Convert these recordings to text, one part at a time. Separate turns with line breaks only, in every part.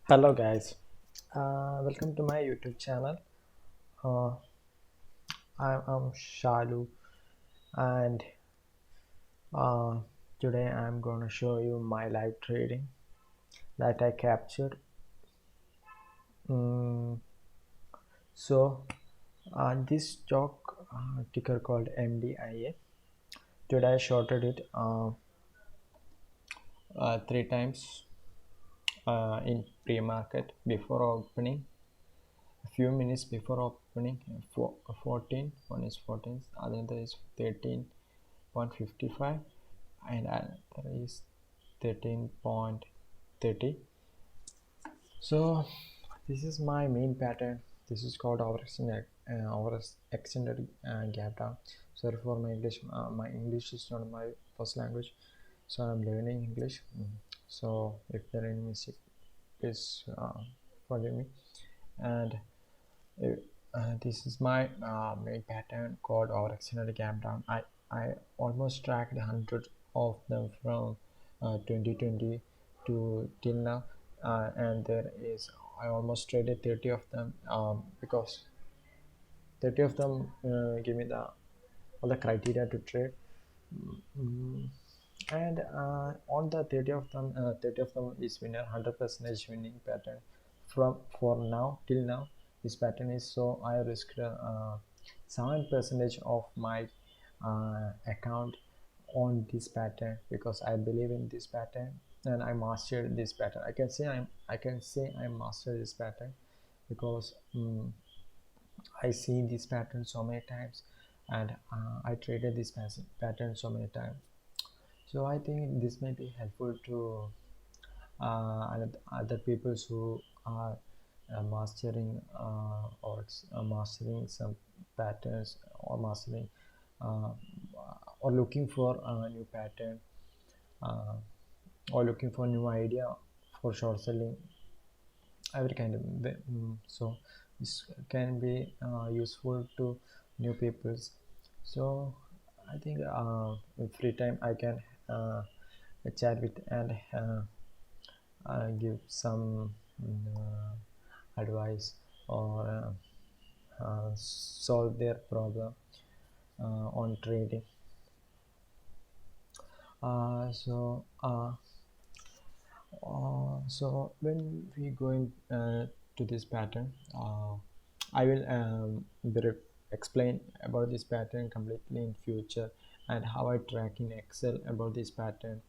Hello guys, welcome to my YouTube channel. Uh, I'm Shalu, and uh, today I'm gonna show you my live trading that I captured. Mm, this stock ticker called MDIA. Today I shorted it three times in pre-market before opening. A few minutes before opening, 14. One is 14, another is 13.55, and another is 13.30. So this is my main pattern. This is called our extended gap down. Sorry for my English. My English is not my first language, so I'm learning English. So if there are any mistake, please forgive me. And this is my main pattern called our extended gap down. I almost tracked 100 of them from 2020 to till now, and there is I almost traded 30 of them because 30 of them give me the all the criteria to trade. Mm, and on the 30 of them is winner, 100% winning pattern. From for now till now, this pattern is, so I risked 7% of my account on this pattern because I believe in this pattern and I mastered this pattern. I can say I mastered this pattern because I see this pattern so many times, and I traded this pattern so many times. So I think this may be helpful to other people who are mastering some patterns, or mastering uh, or looking for a new pattern, uh, or looking for new idea for short selling, every kind of so this can be useful to new peoples. So I think in free time I can chat with and give some advice, or solve their problem on trading. So when we going to this pattern, I will explain about this pattern completely in future, and how I track in Excel about this pattern,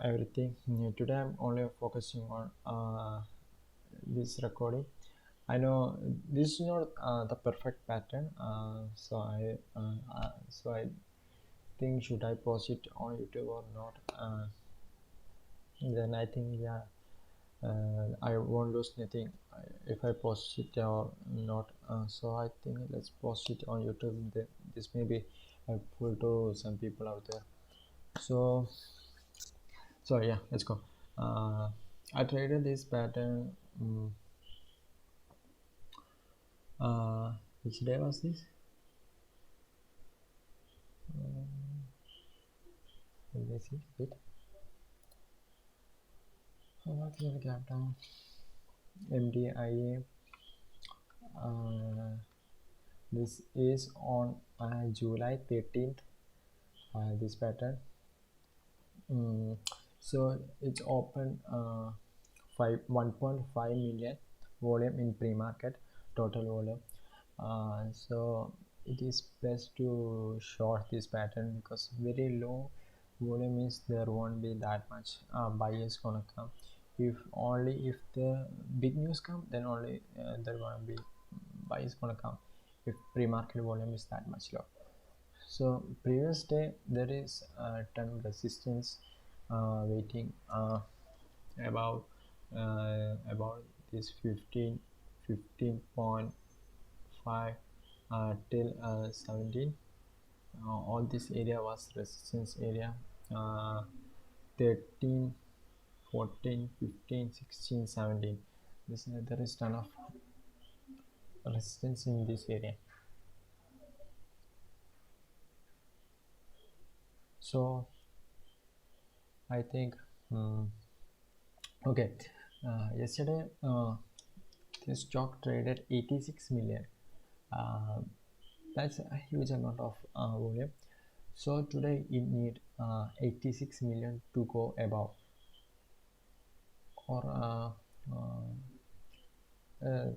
everything. Today I'm only focusing on this recording. I know this is not the perfect pattern, so I think, should I post it on YouTube or not? Then I think, yeah, I won't lose anything if I post it or not. So I think let's post it on YouTube. This may be helpful to some people out there. So yeah, let's go. I traded this pattern. Which day was this? Let me see. Wait. What's the gap down? MDIA. This is on July 13th. This pattern. So it's open 1.5 million volume in pre-market, total volume. So it is best to short this pattern because very low volume means there won't be that much buyers gonna come. If the big news come, then only there gonna be buyers gonna come, if pre-market volume is that much low. So previous day there is ton resistance waiting about this 15.5 till 17. All this area was resistance area. 13, 14, 15, 16, 17. There is ton of resistance in this area. So I think okay, Yesterday, this stock traded 86 million. Uh, that's a huge amount of volume. So today it need 86 million to go above, or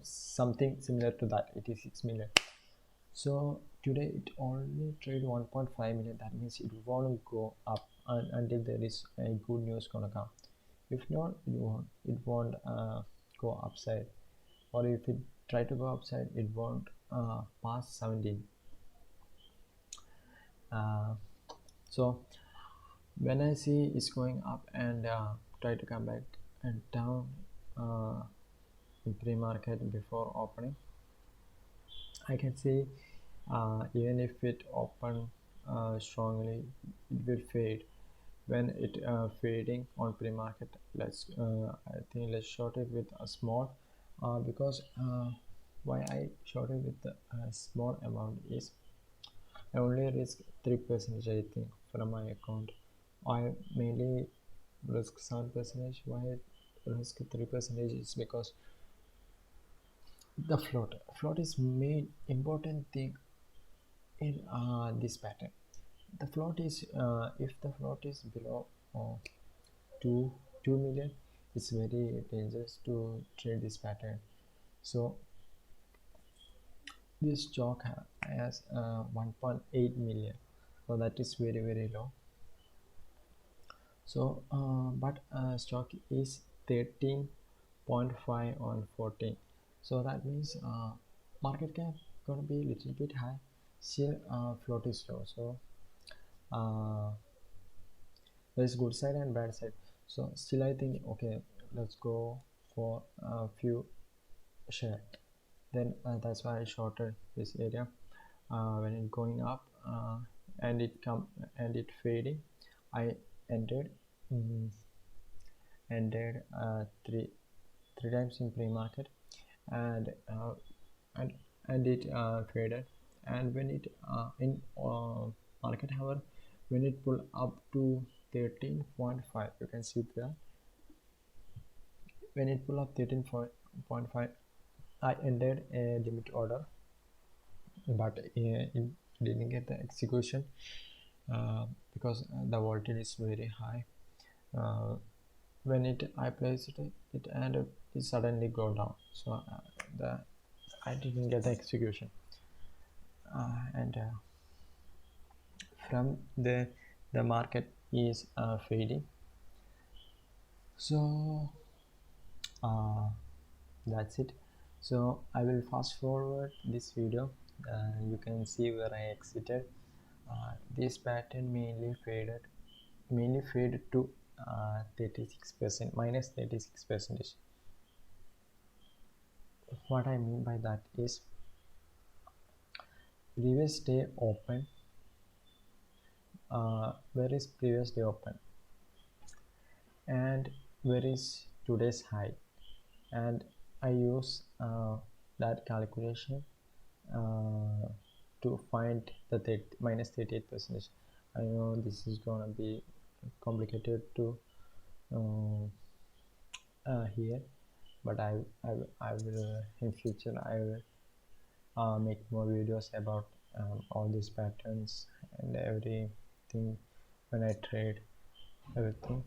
something similar to that, 86 million. So today it only trade 1.5 million. That means it won't go up until there is a good news gonna come. If not, it won't go upside, or if it try to go upside, it won't pass 17. So when I see it's going up and try to come back and down in pre-market before opening, I can see even if it open strongly, it will fade. When it fading on pre-market, I think let's short it with a small, because why I short it with a small amount is I only risk 3% I think from my account. I mainly risk 7%. Why I risk 3% is because the float is main important thing in this pattern. The float is if the float is below uh, 2 2 million, it's very dangerous to trade this pattern. So this stock has 1.8 million, so that is very low. So but stock is 13.5 on 14, so that means market cap gonna be a little bit high. Still float is low, so uh, there's good side and bad side. So still I think okay, let's go for a few share. Then that's why I shorted this area when it going up and it fading. I entered mm, ended three times in pre-market, and and and it traded. And when it in market hour, when it pulled up to 13.5, you can see there. When it pulled up 13.5, I ended a limit order, but it didn't get the execution because the voltage is very high. When I placed it and it suddenly go down, so the I didn't get the execution, and from the market is fading. So uh, that's it. So I will fast forward this video. You can see where I exited. This pattern mainly faded to 36%, minus 36%. What I mean by that is previous day open. Where is previous day open and where is today's high? And I use that calculation to find the minus 38%. I know this is gonna be complicated to here, but I will in future I will make more videos about all these patterns and everything when I trade everything.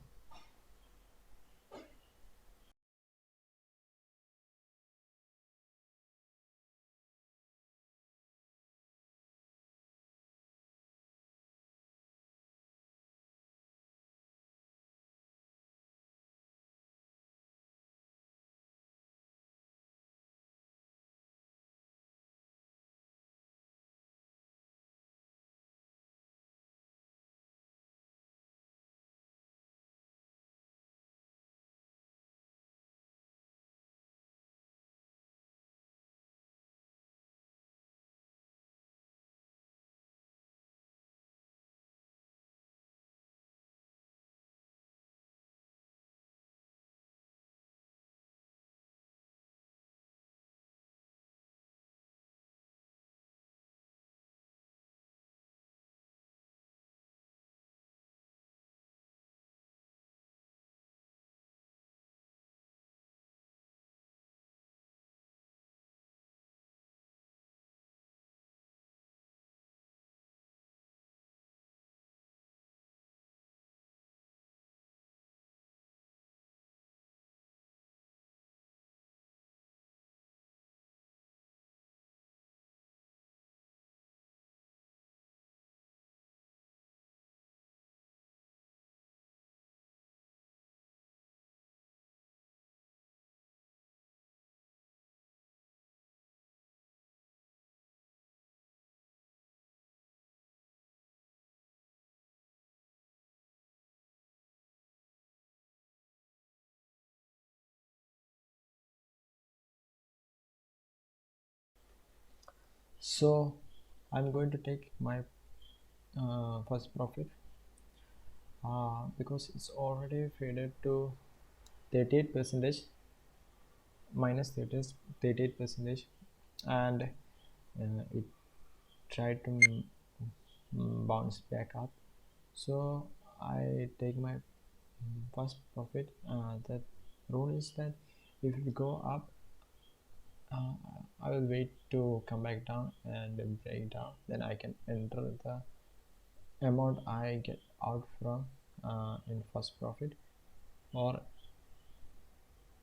So I'm going to take my first profit because it's already faded to 38 percentage, minus 38 percentage, and it tried to bounce back up. So I take my first profit. That rule is that if it go up, I will wait to come back down and break down, then I can enter the amount I get out from in first profit. Or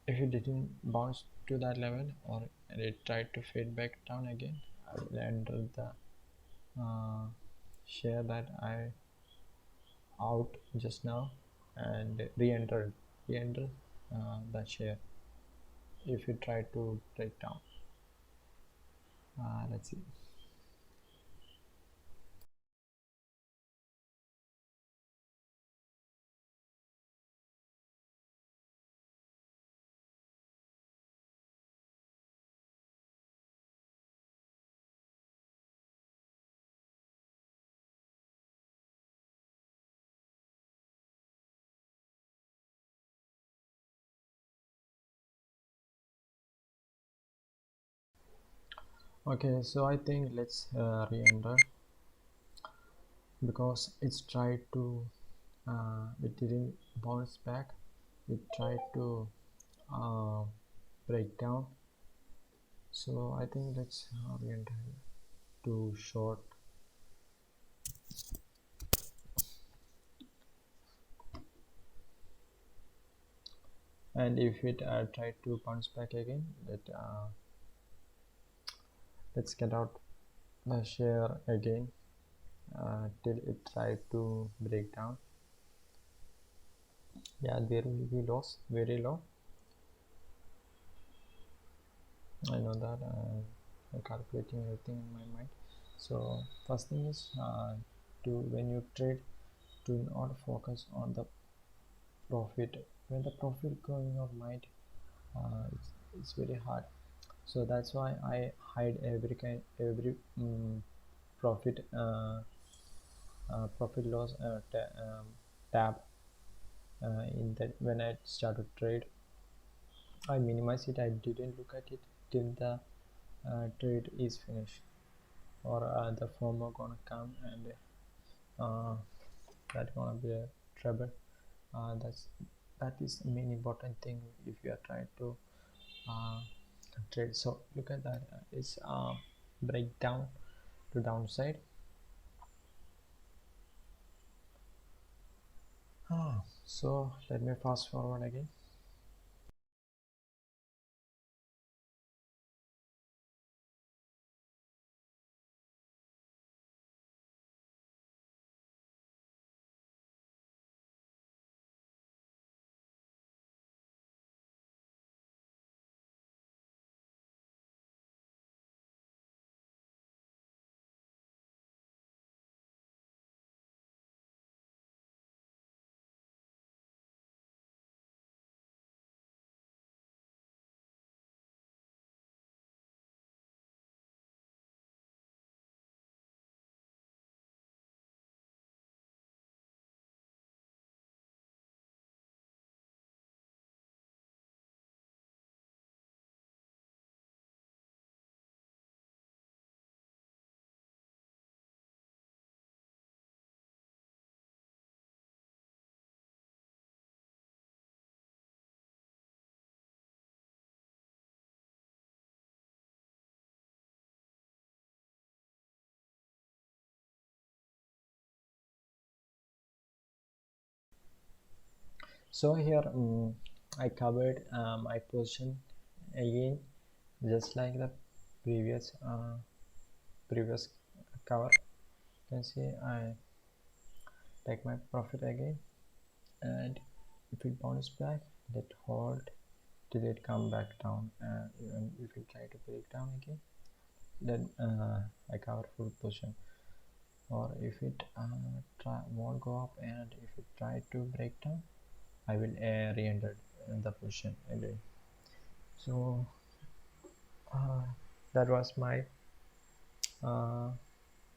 if it didn't bounce to that level, or it tried to fade back down again, I will enter the share that I out just now and re-enter the share if it tried to break down. Let's see. Okay, so I think let's re-enter, because it's tried to it didn't bounce back, it tried to uh, break down. So I think let's re-enter to short. And if it tried to bounce back again, let's get out the share again till it tried to break down. Yeah, there will be loss, very low. I know that. I'm calculating everything in my mind. So first thing is to when you trade, do not focus on the profit. When the profit going up might it's very hard. So that's why I hide every profit profit loss tab in that. When I start to trade, I minimize it. I didn't look at it till the trade is finished, or the FOMO gonna come, and that gonna be a trouble. That is the main important thing if you are trying to uh, trade. So look at that. It's breakdown to downside. So let me fast forward again. So here I covered my position again, just like the previous cover. You can see I take my profit again, and if it bounce back, let hold till it come back down, and even if it try to break down again, then I cover full position. Or if it won't go up, and if it try to break down, I will re-enter the position again. So that was my uh,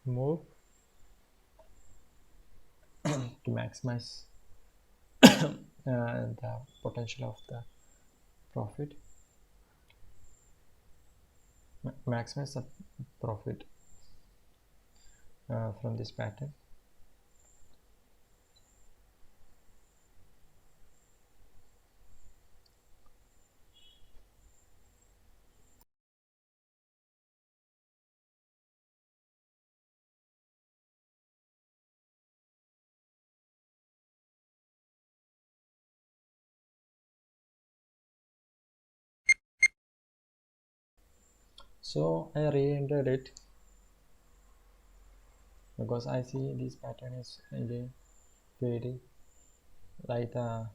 move to maximize the potential of the profit, maximize the profit from this pattern. So I re-entered it because I see this pattern is again fading like the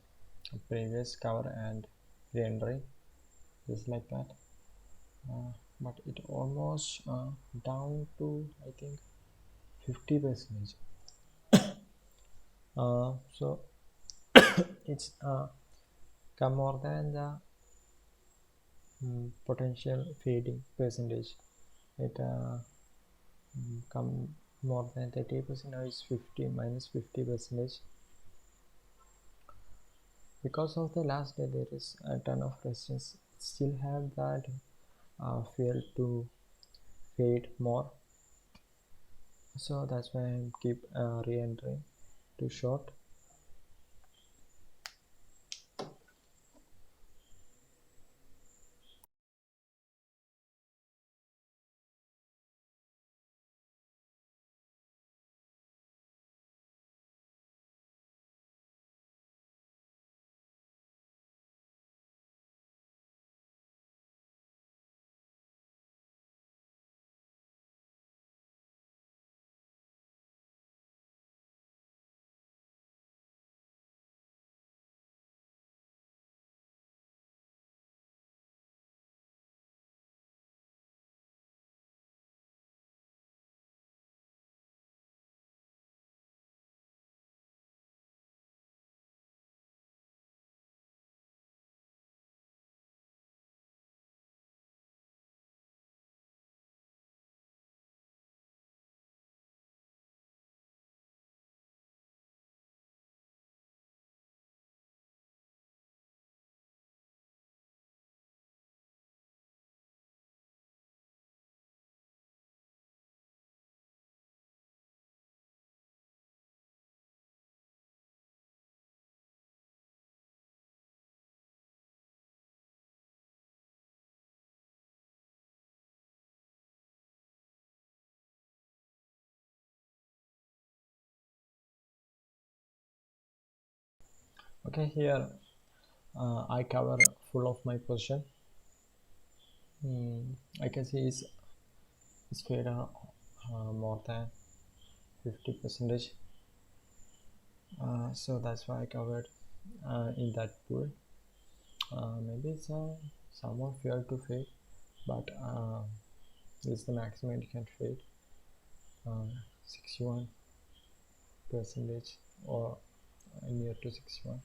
previous cover and re-entry, just like that. But it almost down to I think 50%. So it's come more than the potential fading percentage. It come more than 30%. Now it's 50 minus 50%. Because of the last day there is a ton of resistance. Still have that failed to fade more, so that's why I keep re-entering to short. Okay, here I cover full of my position. I can see it's fade more than 50 percentage, so that's why I covered in that pool. Maybe it's somewhat fair to fade, but this is the maximum it can fade, 61 percentage or near to 61.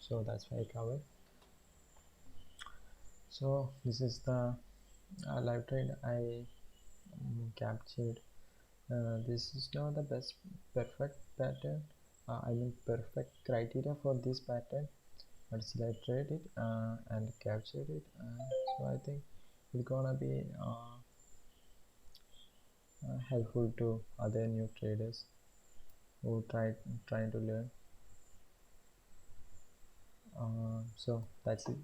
So that's why I covered. So this is the live trade I captured. This is not the best perfect pattern, I mean perfect criteria for this pattern, but still I trade it and captured it, so I think it's gonna be helpful to other new traders who trying to learn. So that's it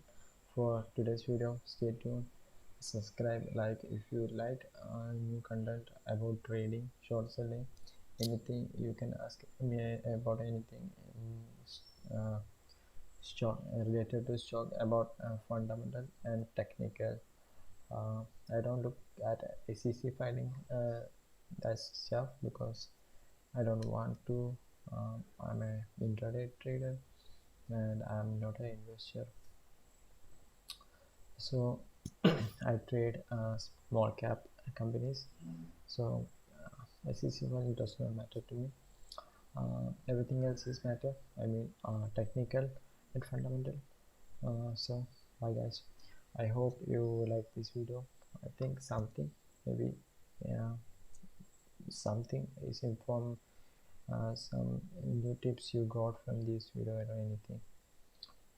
for today's video. Stay tuned, subscribe, like if you like new content about trading, short selling, anything you can ask me about anything in, stock related to stock, about fundamental and technical. I don't look at SEC filing that stuff because I don't want to. I'm a intraday trader and I'm not an investor. So I trade small cap companies. So SEC filing does not matter to me. Everything else is matter. I mean technical and fundamental. So bye guys. I hope you like this video. I think something maybe something is informed, some new tips you got from this video or anything.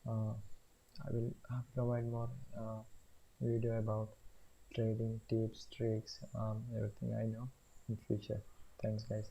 I will provide more video about trading tips, tricks, everything I know in future. Thanks guys.